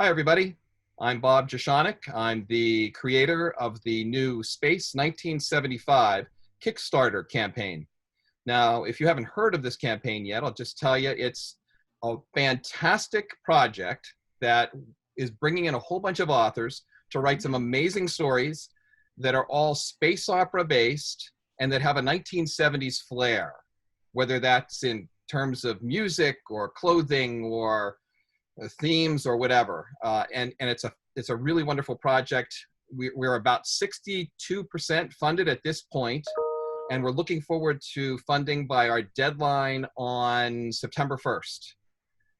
Hi, everybody. I'm Bob Jeschonek. I'm the creator of the new Space 1975 Kickstarter campaign. Now, if you haven't heard of this campaign yet, I'll just tell you it's a fantastic project that is bringing in a whole bunch of authors to write some amazing stories that are all space opera based and that have a 1970s flair, whether that's in terms of music or clothing or themes or whatever. And it's a really wonderful project. We're about 62% funded at this point, and we're looking forward to funding by our deadline on September 1st.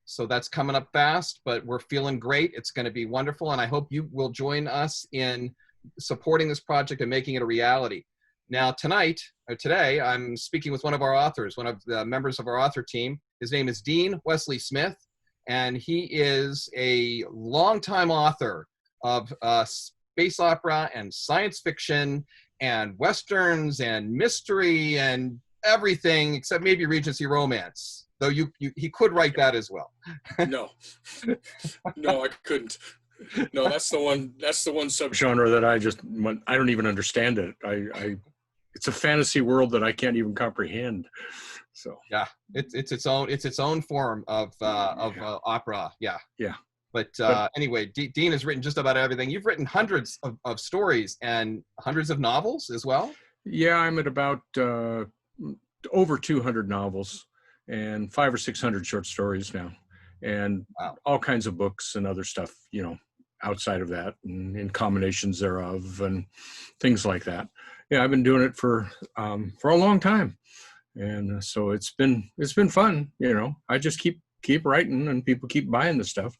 So that's coming up fast, but we're feeling great. It's going to be wonderful, and I hope you will join us in supporting this project and making it a reality. Now, today, I'm speaking with one of our authors, one of the members of our author team. His name is Dean Wesley Smith, and he is a longtime author of space opera and science fiction and Westerns and mystery and everything except maybe Regency Romance, though he could write that as well. No, I couldn't. No, that's the one subgenre that I don't even understand it. It's a fantasy world that I can't even comprehend. So yeah, it's its own form of opera. Yeah. But anyway, Dean has written just about everything. You've written hundreds of stories and hundreds of novels as well. Yeah, I'm at about over 200 novels and 500 or 600 short stories now, and all kinds of books and other stuff, outside of that and in combinations thereof and things like that. Yeah, I've been doing it for a long time. And so it's been fun, I just keep writing and people keep buying the stuff,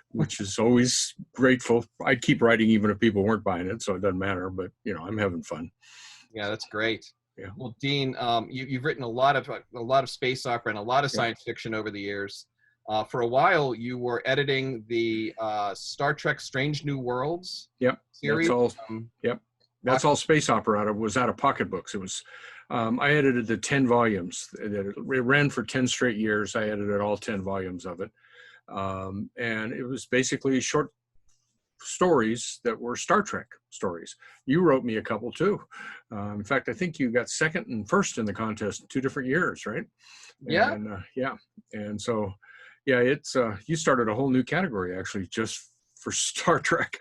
which is always grateful. I'd keep writing even if people weren't buying it, so it doesn't matter, but I'm having fun. Yeah, that's great. Yeah. Well, Dean, you've written a lot of space opera and a lot of science fiction over the years. For a while, you were editing the Star Trek Strange New Worlds series. That's all space opera. It was out of pocketbooks. It was, I edited the 10 volumes. It ran for 10 straight years. I edited all 10 volumes of it. And it was basically short stories that were Star Trek stories. You wrote me a couple too. In fact, I think you got second and first in the contest in 2 different years, right? Yeah. And, and so, it's, you started a whole new category actually just for Star Trek.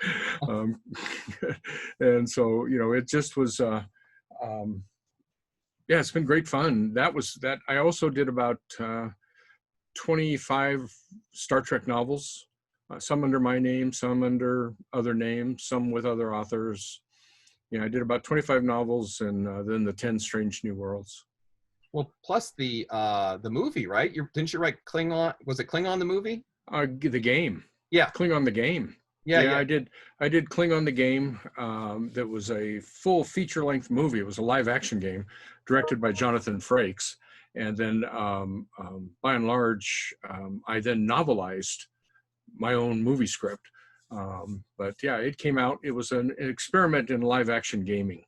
And so, it just was, it's been great fun. That I also did about 25 Star Trek novels, some under my name, some under other names, some with other authors. I did about 25 novels and then the 10 Strange New Worlds. Well, plus the movie, right? Didn't you write Klingon? Was it Klingon the movie? The game. Yeah. Klingon the game. Yeah. I did Klingon the game. That was a full feature-length movie. It was a live-action game directed by Jonathan Frakes. And then, by and large, I then novelized my own movie script. But it came out. It was an experiment in live-action gaming.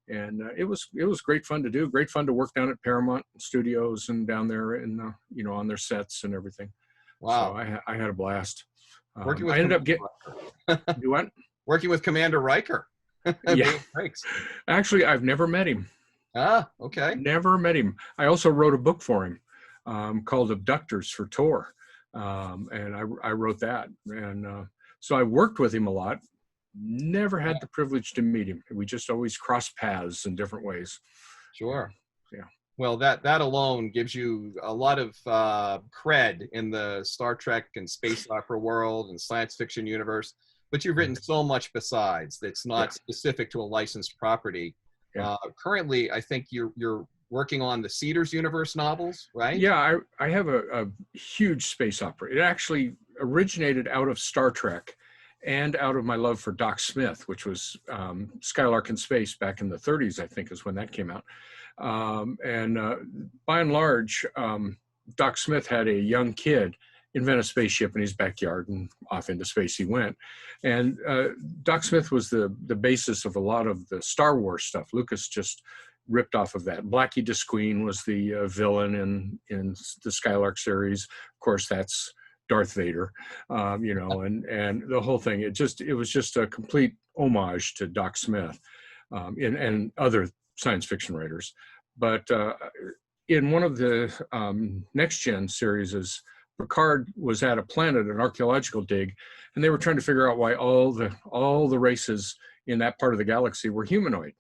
And it was great fun to do. Great fun to work down at Paramount Studios and down there in on their sets and everything. Wow! So I had a blast. Working with I ended up getting do what? Working with Commander Riker. Yeah. Actually, I've never met him. Ah, okay. Never met him. I also wrote a book for him called Abductors for Tor, and I wrote that. And so I worked with him a lot. Never had the privilege to meet him. We just always crossed paths in different ways. Sure. Yeah. Well, that alone gives you a lot of cred in the Star Trek and space opera world and science fiction universe. But you've written so much besides that's not specific to a licensed property. Yeah. Currently, I think you're working on the Cedars universe novels, right? Yeah, I have a huge space opera. It actually originated out of Star Trek and out of my love for Doc Smith, which was Skylark in Space back in the 30s, I think is when that came out. And by and large, Doc Smith had a young kid invent a spaceship in his backyard, and off into space he went. And Doc Smith was the basis of a lot of the Star Wars stuff. Lucas just ripped off of that. Blackie DeSqueen was the villain in the Skylark series. Of course, that's Darth Vader, you know, and the whole thing. It was just a complete homage to Doc Smith, and other science fiction writers. But in one of the Next Gen series, Picard was at a planet, an archaeological dig, and they were trying to figure out why all the races in that part of the galaxy were humanoid.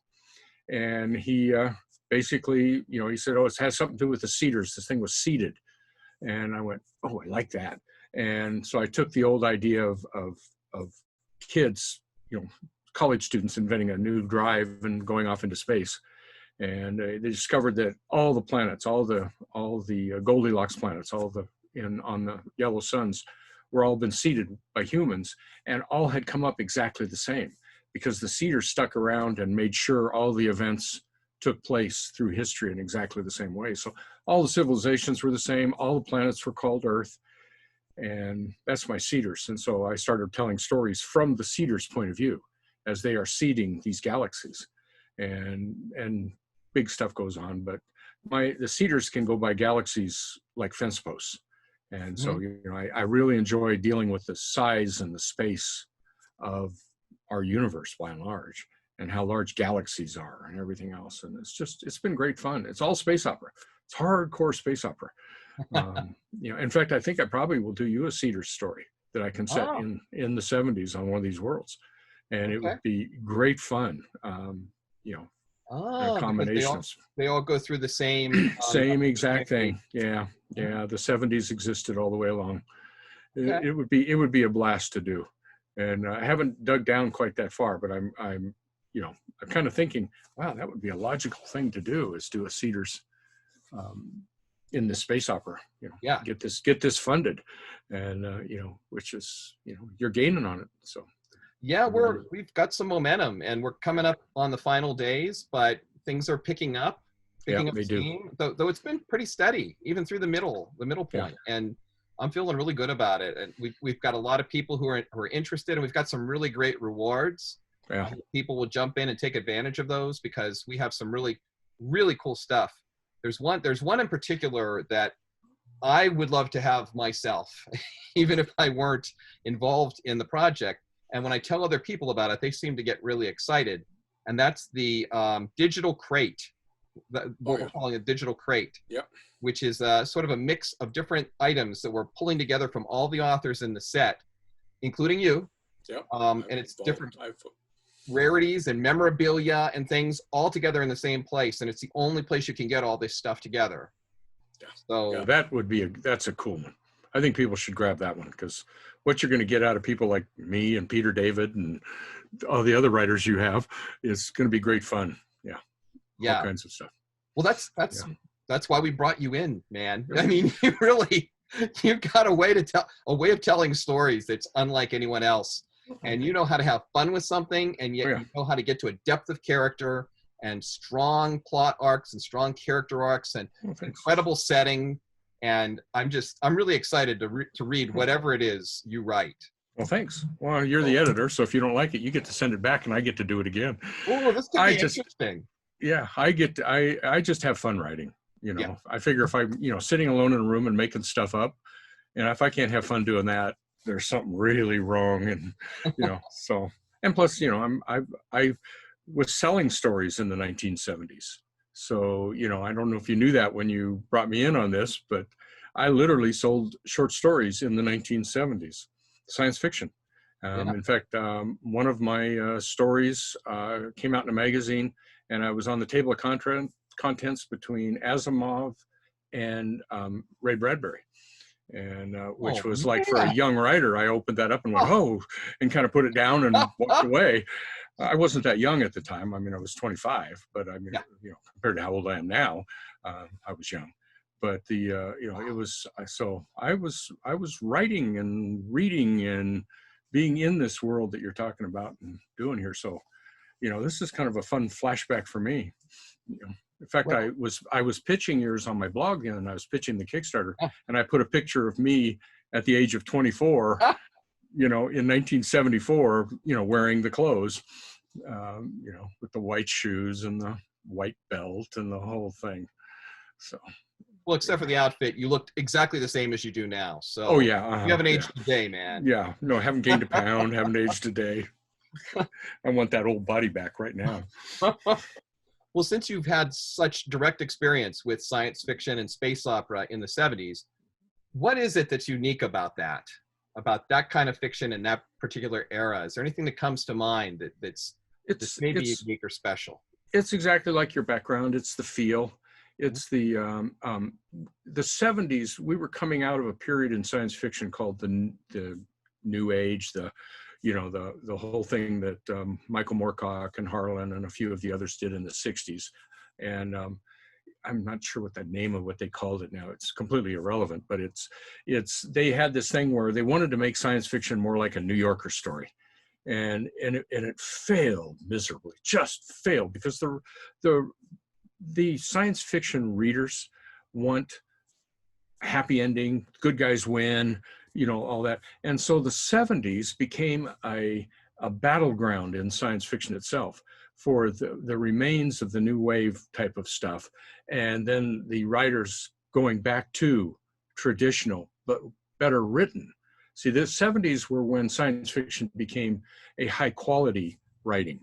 And he basically, you know, he said, "Oh, it has something to do with the Cedars. This thing was seeded." And I went, "Oh, I like that." And so I took the old idea of kids, you know, college students inventing a new drive and going off into space. And they discovered that all the planets, all the Goldilocks planets, on the yellow suns, were all been seeded by humans, and all had come up exactly the same, because the Cedars stuck around and made sure all the events took place through history in exactly the same way. So all the civilizations were the same, all the planets were called Earth, and that's my Cedars. And so I started telling stories from the Cedars' point of view as they are seeding these galaxies, and big stuff goes on. But the Cedars can go by galaxies like fence posts. And so, you know, I really enjoy dealing with the size and the space of our universe by and large, and how large galaxies are and everything else. And it's been great fun. It's all space opera. It's hardcore space opera. You know, in fact, I think I probably will do you a Cedars story that I can set in the 70s on one of these worlds. And it would be great fun. You know, a combination of, they all go through the same same exact thing. Yeah. The 70s existed all the way along. It would be a blast to do. And I haven't dug down quite that far, but I'm you know, I'm kind of thinking, wow, that would be a logical thing to do, is do a Cedars in the space opera, you know, get this funded, and you know, which is, you know, you're gaining on it. So yeah, we've got some momentum, and we're coming up on the final days, but things are picking up steam, though it's been pretty steady even through the middle point. And I'm feeling really good about it. And we've got a lot of people who are interested, and we've got some really great rewards. I hope people will jump in and take advantage of those, because we have some really, really cool stuff. There's one in particular that I would love to have myself, even if I weren't involved in the project. And when I tell other people about it, they seem to get really excited. And that's the digital crate, what we're calling a digital crate, which is sort of a mix of different items that we're pulling together from all the authors in the set, including you. And it's different rarities and memorabilia and things all together in the same place. And it's the only place you can get all this stuff together. So that's a cool one. I think people should grab that one, because what you're going to get out of people like me and Peter David and all the other writers you have is going to be great fun. All kinds of stuff. Well, that's why we brought you in, man. I mean, you've got a way of telling stories that's unlike anyone else. And you know how to have fun with something, and yet you know how to get to a depth of character and strong plot arcs and strong character arcs and incredible setting. And I'm really excited to read whatever it is you write. Well, thanks. Well, you're the editor, so if you don't like it, you get to send it back, and I get to do it again. Oh, this could be interesting. Yeah, I just have fun writing. You know, I figure if I'm, you know, sitting alone in a room and making stuff up, and if I can't have fun doing that, there's something really wrong. And, you know, so, and plus, you know, I was selling stories in the 1970s. So, you know, I don't know if you knew that when you brought me in on this, but I literally sold short stories in the 1970s, science fiction. In fact, one of my stories came out in a magazine, and I was on the table of contents between Asimov and Ray Bradbury. And which was like, for a young writer, I opened that up and went, and kind of put it down and walked away. I wasn't that young at the time. I mean, I was 25, but I mean, you know, compared to how old I am now, I was young. But you know, it was, so I was writing and reading and being in this world that you're talking about and doing here. So, you know, this is kind of a fun flashback for me. You know, in fact, I was pitching yours on my blog, and I was pitching the Kickstarter, and I put a picture of me at the age of 24, you know, in 1974, you know, wearing the clothes, you know, with the white shoes and the white belt and the whole thing. So Well, except for the outfit, you looked exactly the same as you do now. So Oh yeah, you haven't aged a day, man. yeah. No, I haven't gained a pound, haven't aged a day. I want that old body back right now. Well, since you've had such direct experience with science fiction and space opera in the 70s, what is it that's unique about that kind of fiction in that particular era? Is there anything that comes to mind that's maybe unique or special? It's exactly like your background. It's the feel. It's the 70s. We were coming out of a period in science fiction called the New Age, the whole thing that Michael Moorcock and Harlan and a few of the others did in the 60s. And I'm not sure what the name of what they called it now. It's completely irrelevant, but they had this thing where they wanted to make science fiction more like a New Yorker story. And it failed miserably, just failed, because the science fiction readers want a happy ending, good guys win, all that. And so the 70s became a battleground in science fiction itself for the remains of the new wave type of stuff. And then the writers going back to traditional, but better written. See, the 70s were when science fiction became a high quality writing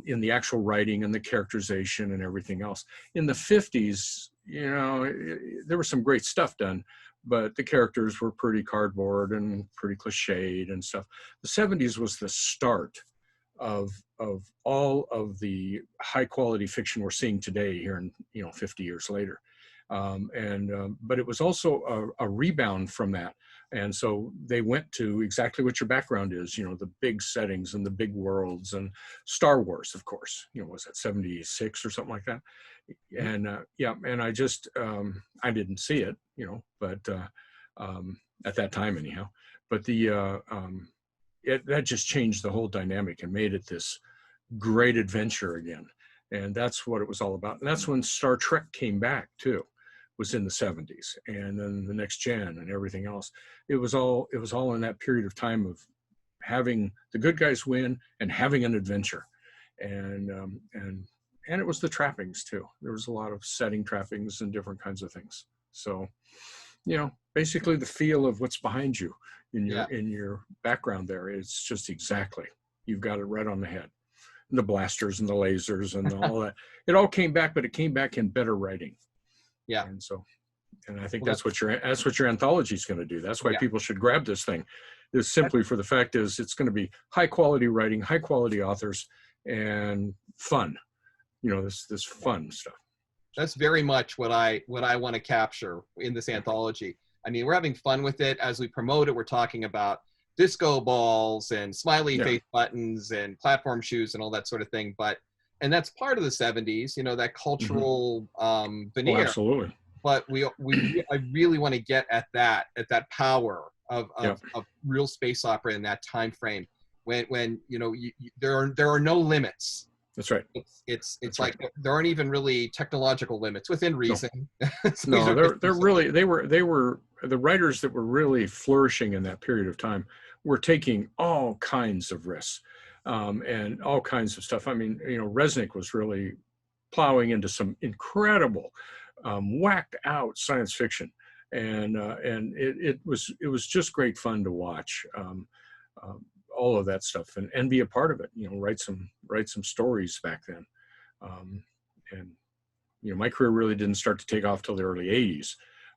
in the actual writing and the characterization and everything else. In the 50s, there was some great stuff done, but the characters were pretty cardboard and pretty cliched and stuff. The 70s was the start of all of the high quality fiction we're seeing today here in 50 years later. But it was also a rebound from that. And so they went to exactly what your background is, the big settings and the big worlds, and Star Wars, of course, was that 76 or something like that? And and I just, I didn't see it, but at that time anyhow, but that just changed the whole dynamic and made it this great adventure again. And that's what it was all about. And that's when Star Trek came back too, was in the 70s, and then the Next Gen and everything else. It was all in that period of time of having the good guys win and having an adventure. And it was the trappings too. There was a lot of setting trappings and different kinds of things. So, basically the feel of what's behind you in your background there, it's just exactly, you've got it right on the head. And the blasters and the lasers and all that. It all came back, but it came back in better writing. Yeah. And I think that's what your anthology is going to do. That's why people should grab this thing. Is simply for the fact is it's going to be high quality writing, high quality authors, and fun. This fun stuff. That's very much what I want to capture in this anthology. I mean, we're having fun with it as we promote it. We're talking about disco balls and smiley face buttons and platform shoes and all that sort of thing. And that's part of the 70s, that cultural veneer. Oh, absolutely. But I really want to get at that power of real space opera in that time frame when there are no limits. That's right. It's like there aren't even really technological limits within reason. No, they were the writers that were really flourishing in that period of time were taking all kinds of risks and all kinds of stuff. I mean, Resnick was really plowing into some incredible, whacked out science fiction, and it was just great fun to watch. All of that stuff and be a part of it, write some stories back then. And my career really didn't start to take off till the early 80s,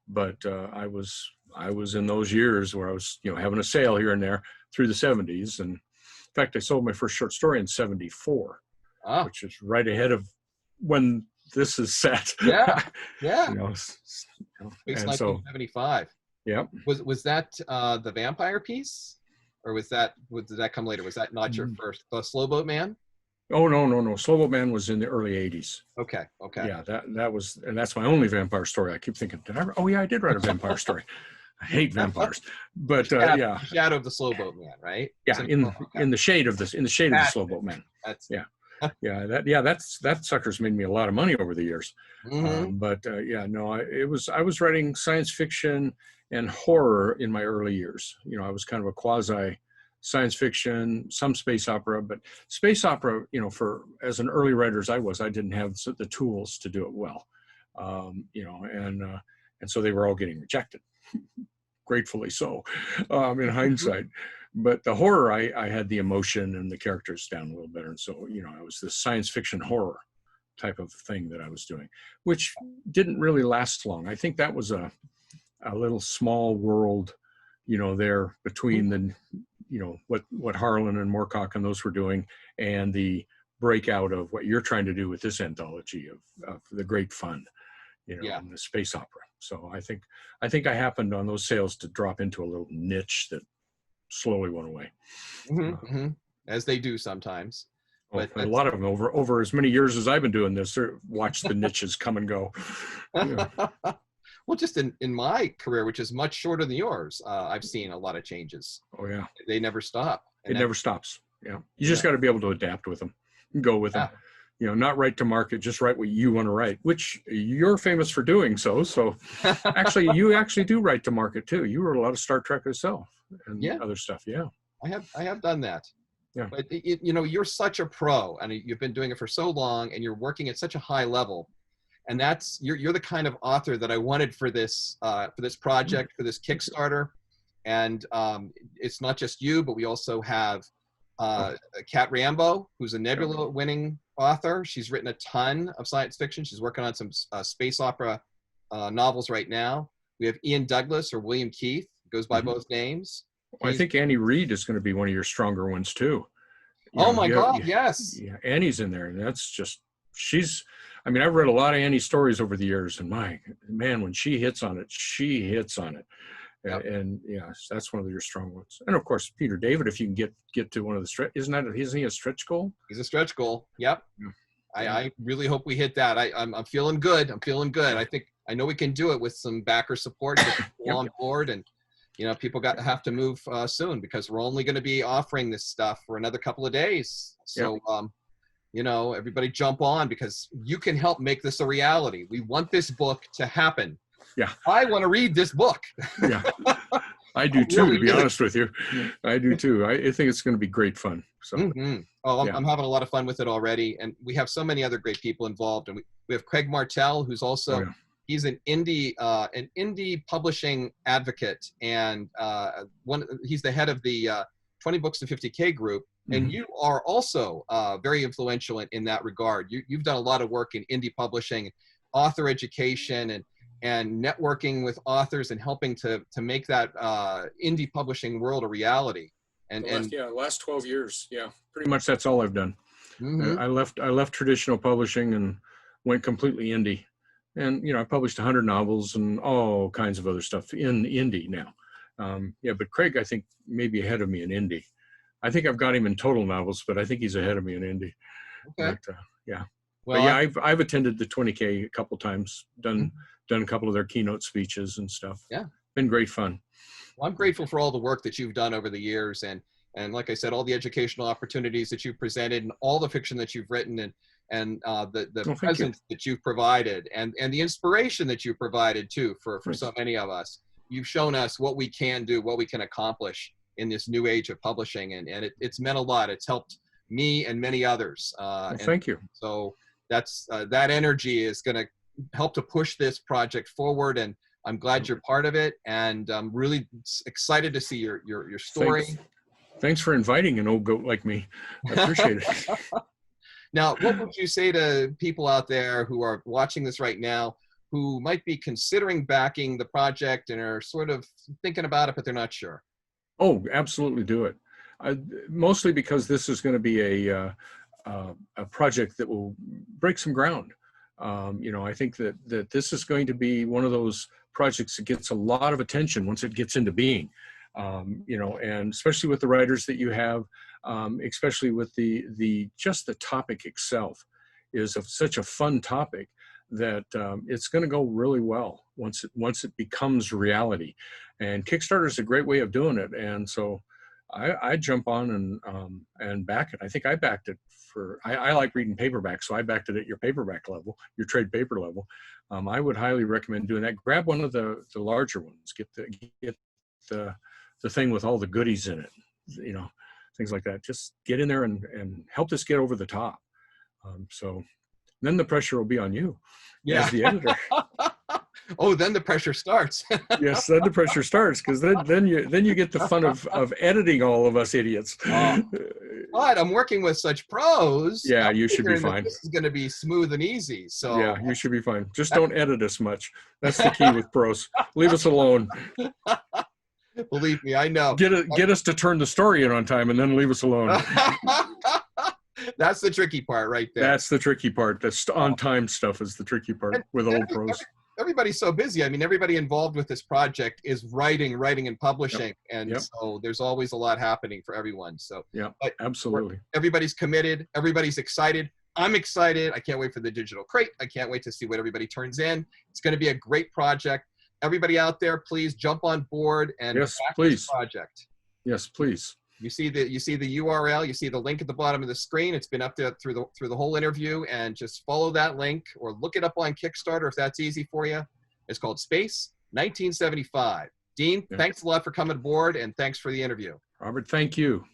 but I was in those years where I was, having a sale here and there through the 70s. And in fact, I sold my first short story in 74, which is right ahead of when this is set. Yeah. It's 1975. Yeah. Was that the vampire piece? Or did that come later? Was that not your first? The Slow Boat Man? Oh, no. Slow Boat Man was in the early 80s. Okay. Yeah, that was, and that's my only vampire story. I keep thinking, I did write a vampire story. I hate vampires, but Shadow of the Slow Boat Man, right? Yeah, in the shade of the Slow Boat Man. That sucker's made me a lot of money over the years. Mm-hmm. I was writing science fiction and horror in my early years. I was kind of a quasi science fiction, some space opera, but space opera, as an early writer as I didn't have the tools to do it well. And so they were all getting rejected, gratefully so, in hindsight. But the horror, I had the emotion and the characters down a little better. And so, you know, I was this science fiction horror type of thing that I was doing, which didn't really last long. I think that was a little small world, you know, there between the, you know, what Harlan and Moorcock and those were doing, and the breakout of what you're trying to do with this anthology of the great fun, you know, and the space opera. So I think I happened on those sales to drop into a little niche that slowly went away. As they do sometimes. But a lot of them over as many years as I've been doing this, watch the niches come and go. Yeah. Well, just in my career, which is much shorter than yours, I've seen a lot of changes. Oh yeah. They never stop. It never stops. Yeah. You just got to be able to adapt with them, go with them. You know, not write to market, just write what you want to write, which you're famous for doing so. So actually, you actually do write to market too. You wrote a lot of Star Trek yourself and other stuff. Yeah. I have done that. Yeah. But you know, you're such a pro, and you've been doing it for so long, and you're working at such a high level, and that's you're the kind of author that I wanted for this project, for this Kickstarter. And it's not just you, but we also have Kat Rambo, who's a Nebula winning author. She's written a ton of science fiction. She's working on some space opera novels right now. We have Ian Douglas, or William Keith, goes by both names. Well, I think Annie Reed is going to be one of your stronger ones too. My God, yes. Yeah, Annie's in there, and that's just, I mean, I've read a lot of Annie stories over the years, and man, when she hits on it, she hits on it. Yep. And yeah, that's one of your strong ones. And of course, Peter David, if you can get to one of the isn't he a stretch goal? He's a stretch goal. Yep. Yeah. I really hope we hit that. I'm feeling good. I know we can do it with some backer support on board, and you know, people have to move soon, because we're only going to be offering this stuff for another couple of days. So, you know, everybody jump on, because you can help make this a reality. We want this book to happen. Yeah. I want to read this book. Yeah. I do too, to be honest with you. I do too. I think it's going to be great fun. So, I'm having a lot of fun with it already. And we have so many other great people involved. And we have Craig Martell, who's also, he's an indie publishing advocate. And he's the head of the 20 Books to 50K group. And you are also very influential in that regard. You've done a lot of work in indie publishing, author education, and networking with authors, and helping to make that indie publishing world a reality. Last 12 years. Yeah, pretty much that's all I've done. I left traditional publishing and went completely indie. And, you know, I published 100 novels and all kinds of other stuff in indie now. But Craig, I think, may be ahead of me in indie. I think I've got him in total novels, but I think he's ahead of me in indie. Okay. But, Well, I've attended the 20K a couple times, done a couple of their keynote speeches and stuff. Yeah. Been great fun. Well, I'm grateful for all the work that you've done over the years. And like I said, all the educational opportunities that you've presented, and all the fiction that you've written, and the presence that you've provided, and the inspiration that you provided too for so many of us. You've shown us what we can do, what we can accomplish in this new age of publishing. And it's meant a lot. It's helped me and many others. Thank you. So that's that energy is going to help to push this project forward. And I'm glad you're part of it. And I'm really excited to see your story. Thanks for inviting an old goat like me. I appreciate it. Now, what would you say to people out there who are watching this right now, who might be considering backing the project and are sort of thinking about it, but they're not sure? Oh, absolutely do it. Mostly because this is going to be a project that will break some ground. You know, I think that this is going to be one of those projects that gets a lot of attention once it gets into being. You know, and especially with the writers that you have, especially with just the topic itself is such a fun topic that it's going to go really well once it becomes reality. And Kickstarter is a great way of doing it. And so I jump on and back it. I think I backed it I like reading paperback, so I backed it at your paperback level, your trade paper level. I would highly recommend doing that. Grab one of the larger ones. Get the thing with all the goodies in it, you know, things like that. Just get in there and help this get over the top. So then the pressure will be on you as the editor. Oh, then the pressure starts. Yes, then the pressure starts, because then you get the fun of editing all of us idiots. But I'm working with such pros. Yeah, I'm you should be figuring that fine. this is going to be smooth and easy. So Yeah, you should be fine. Just don't edit us much. That's the key with pros. Leave us alone. believe me, I know. Get us to turn the story in on time, and then leave us alone. That's the tricky part right there. That's the tricky part. That's on-time stuff is the tricky part with old pros. Everybody's so busy. I mean, everybody involved with this project is writing, and publishing. Yep. And Yep. so there's always a lot happening for everyone. So yeah, absolutely. Everybody's committed. Everybody's excited. I'm excited. I can't wait for the digital crate. I can't wait to see what everybody turns in. It's going to be a great project. Everybody out there, please jump on board and yes, back please. this project. Yes, please. You see the URL, you see the link at the bottom of the screen. It's been up there through the whole interview, and just follow that link or look it up on Kickstarter if that's easy for you. It's called Space 1975. Dean, thanks a lot for coming aboard, and thanks for the interview. Robert, thank you.